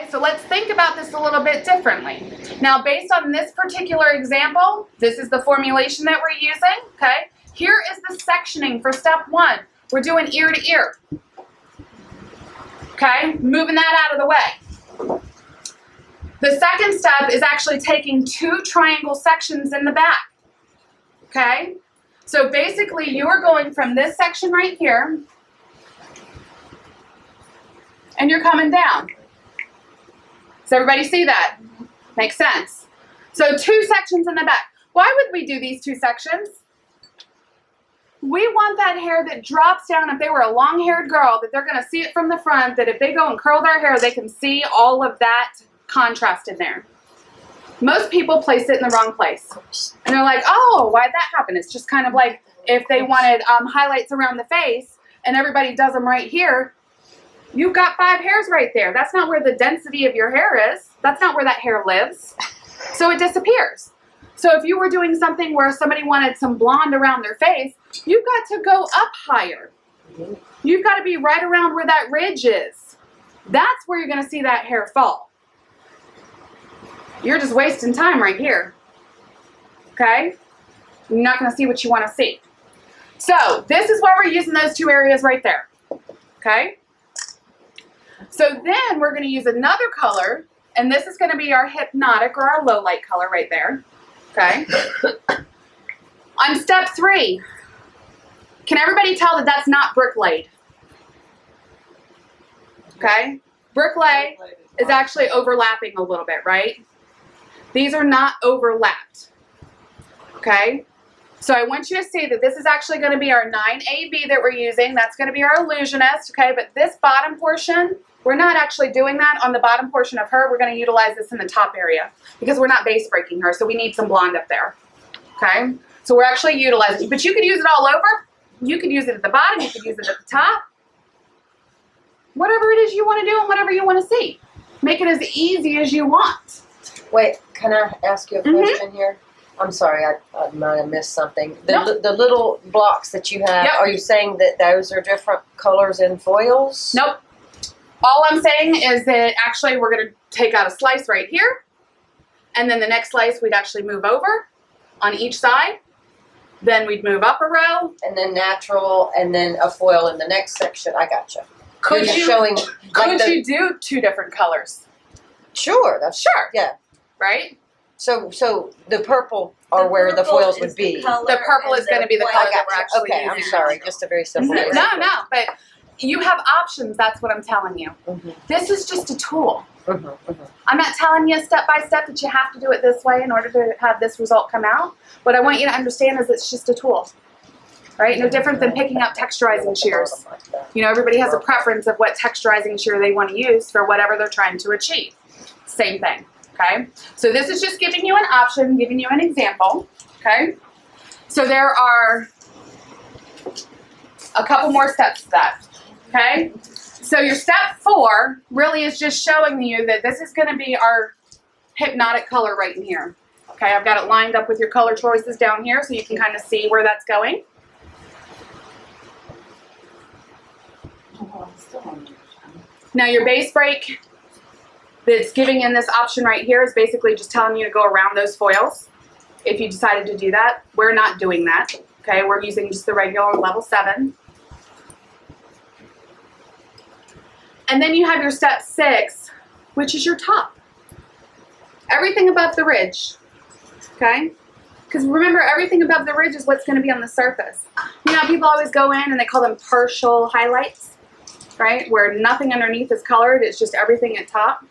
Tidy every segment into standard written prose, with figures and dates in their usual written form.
Okay, so let's think about this a little bit differently. Now, based on this particular example, this is the formulation that we're using, okay? Here is the sectioning for step 1. We're doing ear to ear. Okay, moving that out of the way. The second step is actually taking 2 triangle sections in the back. Okay, so basically you are going from this section right here, and you're coming down. Does everybody see that? Makes sense. So 2 sections in the back. Why would we do these 2 sections? We want that hair that drops down. If they were a long-haired girl, that they're going to see it from the front, that if they go and curl their hair, they can see all of that contrast in there. Most people place it in the wrong place. And they're like, oh, why'd that happen? It's just kind of like if they wanted highlights around the face and everybody does them right here, you've got 5 hairs right there. That's not where the density of your hair is. That's not where that hair lives. So it disappears. So if you were doing something where somebody wanted some blonde around their face, you've got to go up higher. You've got to be right around where that ridge is. That's where you're going to see that hair fall. You're just wasting time right here. Okay? You're not going to see what you want to see. So this is why we're using those 2 areas right there. Okay? So then we're going to use another color, and this is going to be our hypnotic or our low light color right there. Okay? On step 3, can everybody tell that that's not brick laid? Okay? Brick lay is actually overlapping a little bit, right? These are not overlapped. Okay? So I want you to see that this is actually going to be our 9AB that we're using. That's going to be our illusionist, okay? But this bottom portion, we're not actually doing that on the bottom portion of her. We're going to utilize this in the top area because we're not base breaking her, so we need some blonde up there, okay? So we're actually utilizing, but you could use it all over. You could use it at the bottom. You could use it at the top. Whatever it is you want to do and whatever you want to see. Make it as easy as you want. Wait, can I ask you a question here? I'm sorry, I might have missed something. The little blocks that you have, are you saying that those are different colors in foils? Nope. All I'm saying is that actually we're going to take out a slice right here, and then the next slice we'd actually move over on each side. Then we'd move up a row. And then natural, and then a foil in the next section. I gotcha. Could you do 2 different colors? Sure. Sure. Yeah. Right? So the purple are where the foils would be. The purple is going to be the color that we're actually using. Okay, I'm sorry. Just a very simple way. No, but you have options. That's what I'm telling you. This is just a tool. I'm not telling you step by step that you have to do it this way in order to have this result come out. What I want you to understand is it's just a tool. Right? No different than picking up texturizing shears. You know, everybody has a preference of what texturizing shear they want to use for whatever they're trying to achieve. Same thing. Okay, so this is just giving you an option, giving you an example. Okay, so there are a couple more steps to that. Okay, so your step 4 really is just showing you that this is going to be our hypnotic color right in here. Okay, I've got it lined up with your color choices down here so you can kind of see where that's going. Now your base break that's giving in this option right here is basically just telling you to go around those foils. If you decided to do that, we're not doing that. Okay, we're using just the regular level 7. And then you have your step 6, which is your top. Everything above the ridge. Okay? Because remember, everything above the ridge is what's going to be on the surface. You know, people always go in and they call them partial highlights, right? Where nothing underneath is colored, it's just everything at top.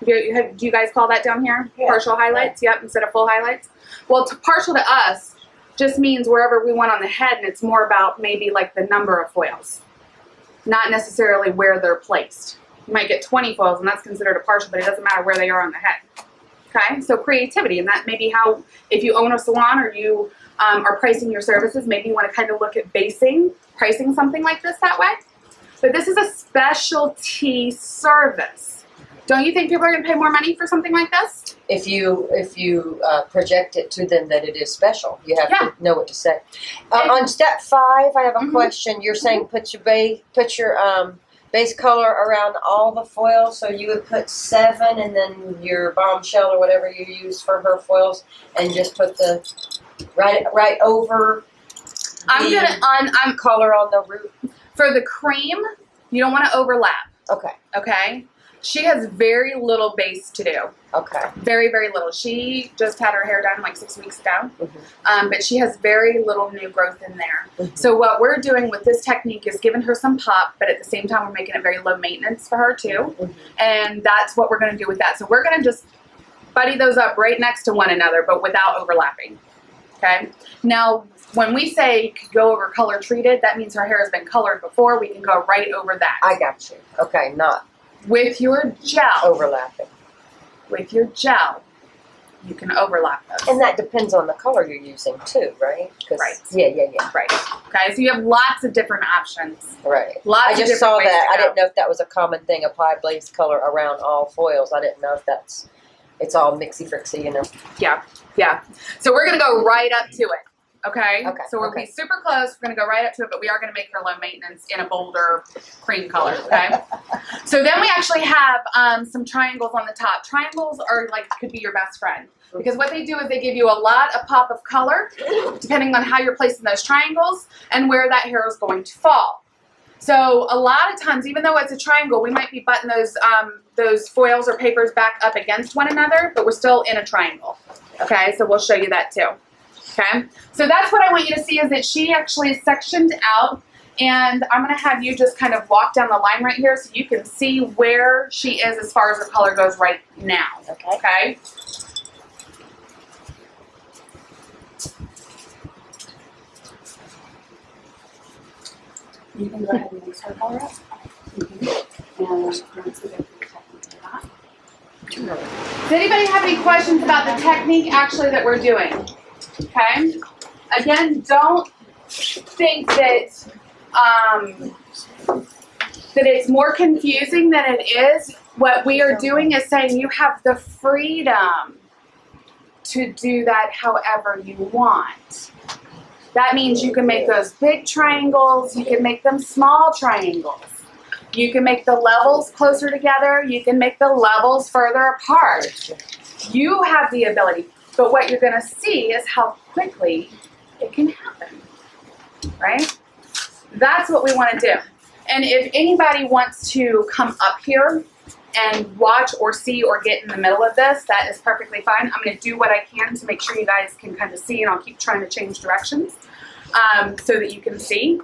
Do you guys call that down here? Yeah. Partial highlights? Yep, instead of full highlights. Well, partial to us just means wherever we want on the head, and it's more about maybe like the number of foils, not necessarily where they're placed. You might get 20 foils, and that's considered a partial, but it doesn't matter where they are on the head. Okay, so creativity, and that may be how, if you own a salon or you are pricing your services, maybe you want to kind of look at pricing something like this that way. But this is a specialty service. Don't you think people are going to pay more money for something like this? If you project it to them that it is special, you have to know what to say. On step 5, I have a question. You're saying put your base color around all the foils. So you would put 7 and then your bombshell or whatever you use for her foils, and just put the right over. I'm color on the root. For the cream, you don't want to overlap. Okay. Okay. She has very little base to do. Okay. Very, very little. She just had her hair done like 6 weeks ago. But she has very little new growth in there. So what we're doing with this technique is giving her some pop, but at the same time we're making it very low maintenance for her too. And that's what we're going to do with that. So we're going to just buddy those up right next to one another, but without overlapping. Okay. Now, when we say go over color treated, that means her hair has been colored before. We can go right over that. I got you. Okay, not with your gel. Overlapping. With your gel, you can overlap those. And that depends on the color you're using too, right? Right. Yeah. Right. Okay, so you have lots of different options. Right. Lots I just of saw different ways that. to I go. didn't know if that was a common thing, apply base color around all foils. I didn't know if it's all mixy-frixy, you know. Yeah. So we're going to go right up to it. Okay? Okay. So we'll be super close. We're going to go right up to it, but we are going to make her low maintenance in a bolder cream color. Okay? So then we actually have some triangles on the top. Triangles are could be your best friend. Because what they do is they give you a lot of pop of color, depending on how you're placing those triangles and where that hair is going to fall. So a lot of times, even though it's a triangle, we might be butting those foils or papers back up against one another, but we're still in a triangle. Okay, so we'll show you that too. Okay, so that's what I want you to see, is that she actually is sectioned out, and I'm going to have you just kind of walk down the line right here so you can see where she is as far as her color goes right now. Okay? You can go ahead and mix her color up. And once we go through the technique of that. Does anybody have any questions about the technique actually that we're doing? Okay? Again, don't think that that it's more confusing than it is. What we are doing is saying you have the freedom to do that however you want. That means you can make those big triangles, you can make them small triangles. You can make the levels closer together, you can make the levels further apart. You have the ability, but what you're going to see is how quickly it can happen, right? That's what we want to do. And if anybody wants to come up here and watch or see or get in the middle of this, that is perfectly fine. I'm going to do what I can to make sure you guys can kind of see, and I'll keep trying to change directions so that you can see.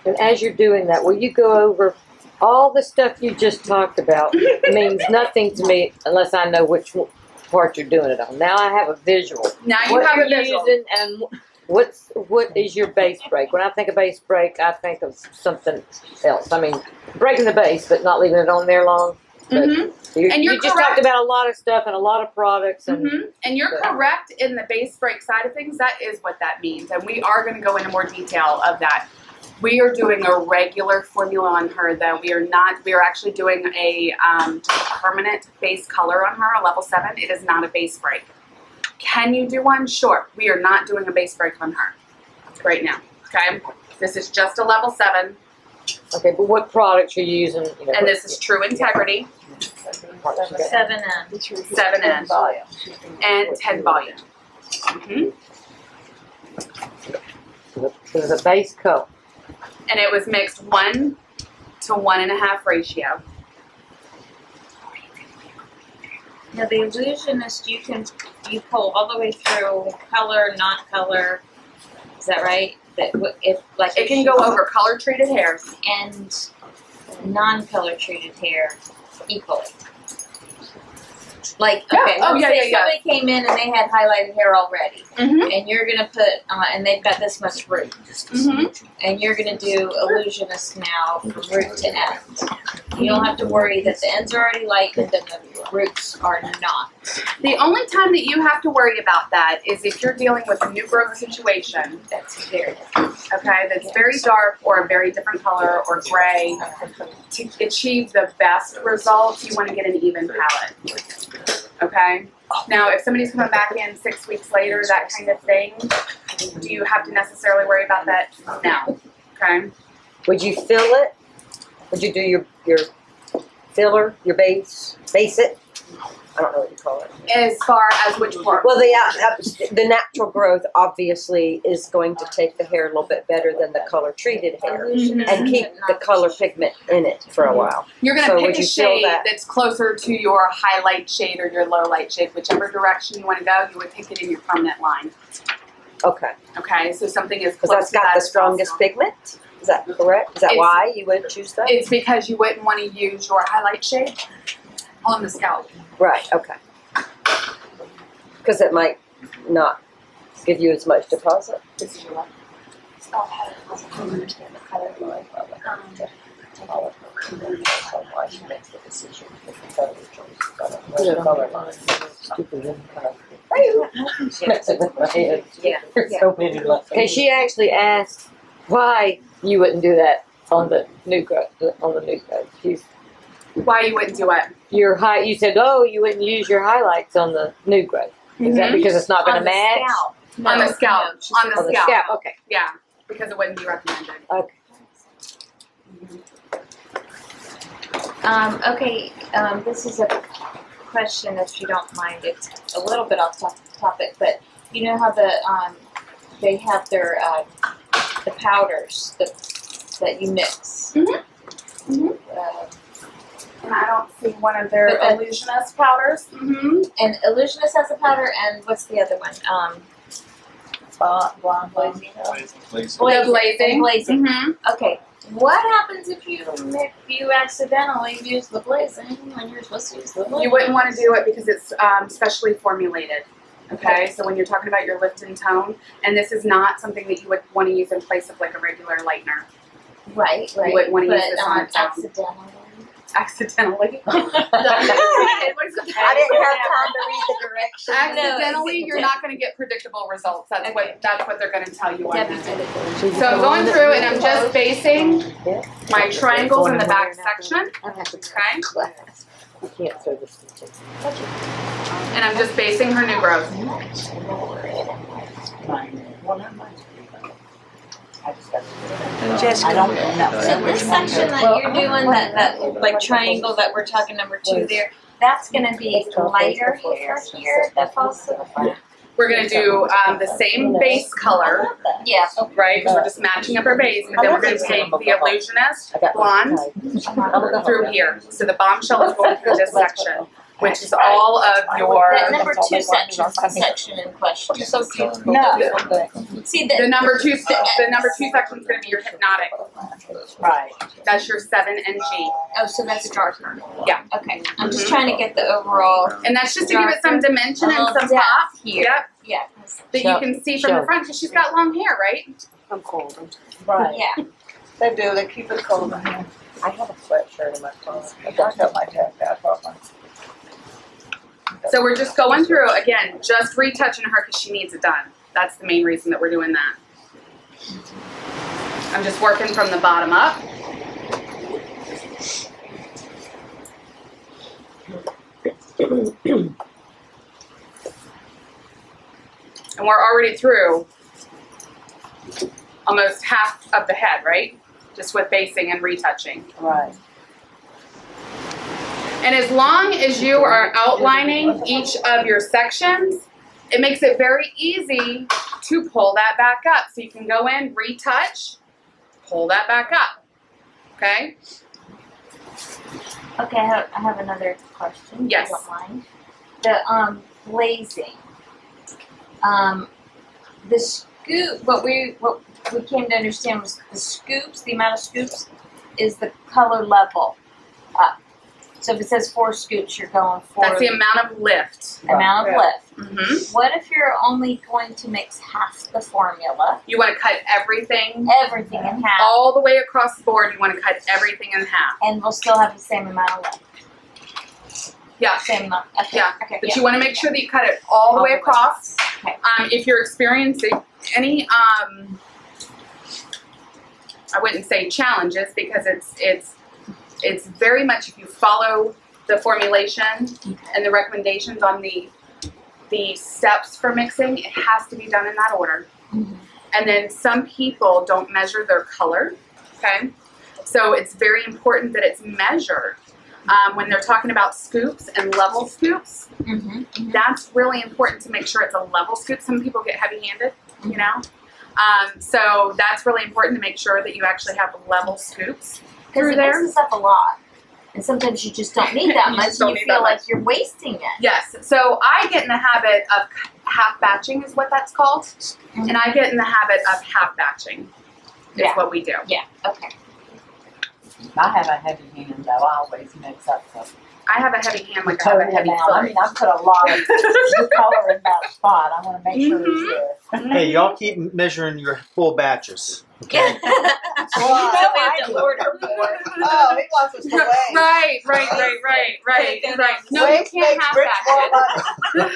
And as you're doing that, will you go over all the stuff you just talked about? Means nothing to me unless I know which part you're doing it on. Now I have a visual. Now you have a visual. Using and what is your base break? When I think of base break, I think of something else. I mean, breaking the base, but not leaving it on there long. And you just talked about a lot of stuff and a lot of products. And, and you're correct in the base break side of things. That is what that means. And we are going to go into more detail of that. We are doing a regular formula on her, though. We are actually doing a permanent base color on her, a level 7. It is not a base break. Can you do one? Sure. We are not doing a base break on her right now. Okay? This is just a level 7. Okay, but what products are you using? You know, and this is True Integrity. 7N. 7N. Volume. And 10 volume. So there's a base color. And it was mixed 1 to 1.5 ratio. Now the illusionist, you pull all the way through color, non-color. Is that right? That it can go over color treated hair and non-color treated hair equally. Like, okay, somebody came in and they had highlighted hair already, and you're gonna put, and they've got this much root, and you're gonna do illusionist now from root to end. You don't have to worry that the ends are already lightened and the roots are not. The only time that you have to worry about that is if you're dealing with a new growth situation. That's very different. Okay, that's very dark or a very different color or gray. To achieve the best results, you want to get an even palette. Okay? Now, if somebody's coming back in 6 weeks later, that kind of thing, do you have to necessarily worry about that? No. Okay? Would you fill it? Would you do your filler, your base it? I don't know what you call it. As far as which part? Well, the natural growth obviously is going to take the hair a little bit better than the color treated hair and keep the color pigment in it for a while. You're going to So pick would a you feel shade that? that's closer to your highlight shade or your low light shade. Whichever direction you want to go, you would pick it in your permanent line. Okay. Okay, so something is Because close that's to got that the is strongest possible. pigment? Is that correct? Is that It's- why you would choose that? It's because you wouldn't want to use your highlight shade on the scalp. Right, okay. Because it might not give you as much deposit. This is your one. Why she makes the decision with the color choice. The color line. Stupid. She makes it with my head. Yeah. So many left. Okay, she actually asked why you wouldn't do that on the new growth. She's Why you wouldn't do it? your high. You said, oh, you wouldn't use your highlights on the new growth. Is that Mhm. because it's not going to On the match? scalp. On the scalp. No, On the On the scalp. scalp. Okay. Yeah, because it wouldn't be recommended. Okay. Okay, this is a question, if you don't mind. It's a little bit off topic, but you know how they have their the powders that you mix. Mhm. And I don't see one of their But illusionist powders. Mm-hmm. And Illusionist has a powder, and what's the other one? Blonde blazing. Blazing. Blazing. Mm-hmm. Okay. What happens if you accidentally use the blazing when you're supposed to use the blazing? You wouldn't want to do it because it's specially formulated. Okay, so when you're talking about your lift and tone, and this is not something that you would want to use in place of like a regular lightener. Right. You wouldn't want to But use this on its own. accidentally. Accidentally. I didn't have time to read the directions. Accidentally, you're not going to get predictable results. That's what they're going to tell you on Debbie that. did it for me. So I'm going through and I'm just basing my triangles in the back section. Okay, You can't throw this. and I'm just basing her new growth. Jessica, I don't know. So this section that you're doing, that like triangle that we're talking number 2 there, that's gonna be lighter hair here that falls to the front. We're going to do the same base color, Yeah. right? Because we're just matching up our base, and then we're going to take the illusionist blonde through here. So the bombshell is going through this section, which is all of your. That number 2 section in question. So cute. No. See The the number two section is going to be your hypnotic. Right. That's your 7 and G. oh, so that's darker. Yeah. Okay. I'm just trying to get the overall And that's just to give it some dimension and some depth pop. here. Yep. Yeah. That you can see from the front because she's got long hair, right? I'm cold. Right. Yeah. They do. They keep it cold. I have a sweatshirt in my closet. I got my jacket off. So we're just going through, again, just retouching her because she needs it done. That's the main reason that we're doing that. I'm just working from the bottom up. And we're already through almost half of the head, right? Just with basing and retouching. Right. And as long as you are outlining each of your sections, it makes it very easy to pull that back up. So you can go in, retouch, pull that back up. Okay? Okay, I have another question. Yes. If you don't mind. The blazing. The scoop. What we came to understand was the scoops. The amount of scoops is the color level up. So if it says 4 scoops, you're going 4. That's the amount of lift. amount of lift. Mm-hmm. What if you're only going to mix half the formula? You want to cut everything Everything in half, all the way across the board. You want to cut everything in half. and we'll still have the same amount of lift. Yeah. Same amount. Okay. Yeah. Okay. But you want to make sure that you cut it all the way across. Okay. If you're experiencing any, I wouldn't say challenges because it's very much if you follow the formulation and the recommendations on the steps for mixing, it has to be done in that order. And then some people don't measure their color, okay? So it's very important that it's measured. When they're talking about scoops and level scoops, that's really important to make sure it's a level scoop. Some people get heavy-handed, you know? So that's really important to make sure that you actually have level scoops Because it mixes up a lot. And sometimes you just don't need that You much just and don't you need feel that like you're wasting it. Yes, so I get in the habit of half batching is what that's called. And I get in the habit of half batching is what we do. Yeah, okay. I have a heavy hand though. I always mix up the I have a heavy hand like I have a heavy amount. foot. I mean, I put a lot of the color in that spot. I want to make sure it's there. Hey, y'all keep measuring your full batches. Okay? So we have to order more. Oh, he wants us to wait. Right. No, you Waste can't makes half rich more batch money.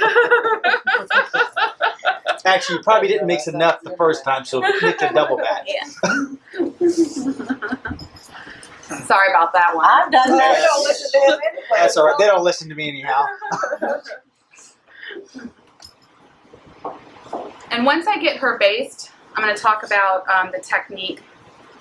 it. Actually, you probably didn't mix enough the first time, so mix a double batch. Sorry about that one. I've done that. They don't listen to him anyway. That's all right. They don't listen to me anyhow. And once I get her based, I'm going to talk about the technique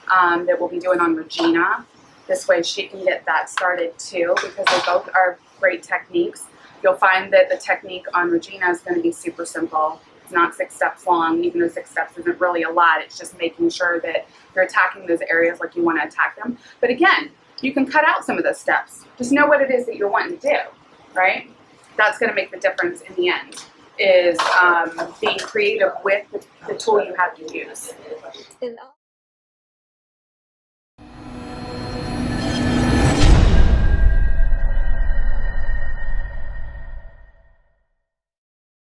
that we'll be doing on Regina. This way she can get that started too, because they both are great techniques. You'll find that the technique on Regina is going to be super simple. It's not 6 steps long, even though 6 steps isn't really a lot. It's just making sure that you're attacking those areas like you want to attack them. But again, you can cut out some of those steps. Just know what it is that you're wanting to do, right? That's going to make the difference in the end, is being creative with the tool you have to use. And